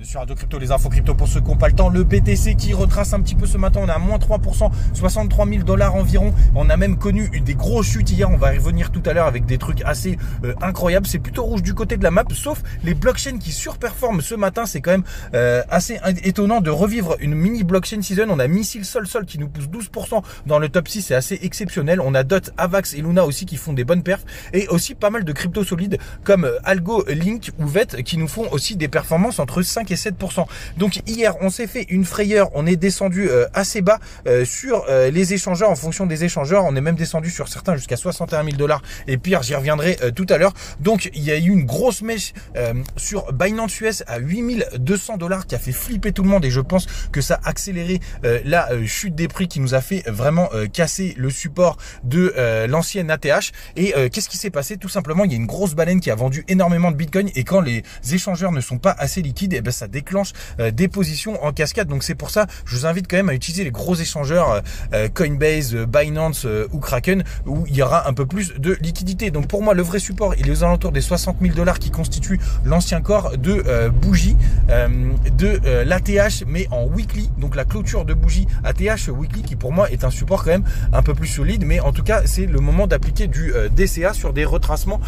Sur Radio Crypto, les infos crypto pour ceux qui n'ont pas le temps. Le BTC qui retrace un petit peu ce matin, on est à moins 3%, 63 000 $ environ. On a même connu des grosses chutes hier, on va y revenir tout à l'heure avec des trucs assez incroyables. C'est plutôt rouge du côté de la map, sauf les blockchains qui surperforment ce matin. C'est quand même assez étonnant de revivre une mini blockchain season. On a Missile Sol qui nous pousse 12% dans le top 6, c'est assez exceptionnel. On a DOT, Avax et Luna aussi qui font des bonnes perfs, et aussi pas mal de cryptos solides comme Algo, Link ou VET qui nous font aussi des performances entre 5 et 7%. Donc hier on s'est fait une frayeur, on est descendu assez bas sur les échangeurs. En fonction des échangeurs, on est même descendu sur certains jusqu'à 61 000 $, et pire, j'y reviendrai tout à l'heure. Donc il y a eu une grosse mèche sur Binance US à 8 200 $ qui a fait flipper tout le monde, et je pense que ça a accéléré la chute des prix qui nous a fait vraiment casser le support de l'ancienne ATH. Et qu'est-ce qui s'est passé? Tout simplement, il y a une grosse baleine qui a vendu énormément de Bitcoin, et quand les échangeurs ne sont pas assez liquides, et ben ça déclenche des positions en cascade. Donc c'est pour ça, je vous invite quand même à utiliser les gros échangeurs Coinbase, Binance ou Kraken, où il y aura un peu plus de liquidité. Donc pour moi, le vrai support, il est aux alentours des 60 000 $ qui constitue l'ancien corps de bougie de l'ATH, mais en weekly. Donc la clôture de bougie ATH weekly, qui pour moi est un support quand même un peu plus solide. Mais en tout cas, c'est le moment d'appliquer du DCA sur des retracements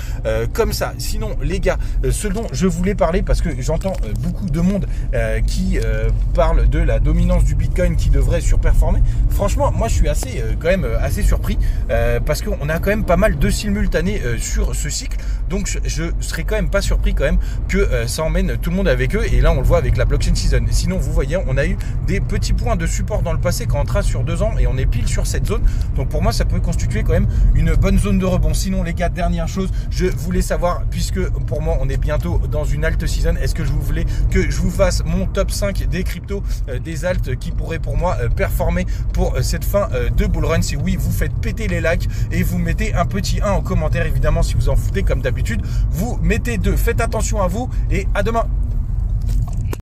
comme ça. Sinon les gars, ce dont je voulais parler, parce que j'entends beaucoup de monde qui parle de la dominance du Bitcoin qui devrait surperformer. Franchement, moi je suis assez quand même assez surpris parce qu'on a quand même pas mal de simultanés sur ce cycle. Donc je serais quand même pas surpris quand même que ça emmène tout le monde avec eux. Et là on le voit avec la blockchain season. Sinon vous voyez, on a eu des petits points de support dans le passé quand on trace sur 2 ans, et on est pile sur cette zone. Donc pour moi ça peut constituer quand même une bonne zone de rebond. Sinon les gars, dernière chose, je voulais savoir, puisque pour moi on est bientôt dans une alt season, est-ce que je voulais que je vous fasse mon top 5 des cryptos, des alts qui pourraient pour moi performer pour cette fin de bull run? Si oui, vous faites péter les likes et vous mettez un petit 1 en commentaire. Évidemment, si vous en foutez comme d'habitude, vous mettez 2. Faites attention à vous et à demain.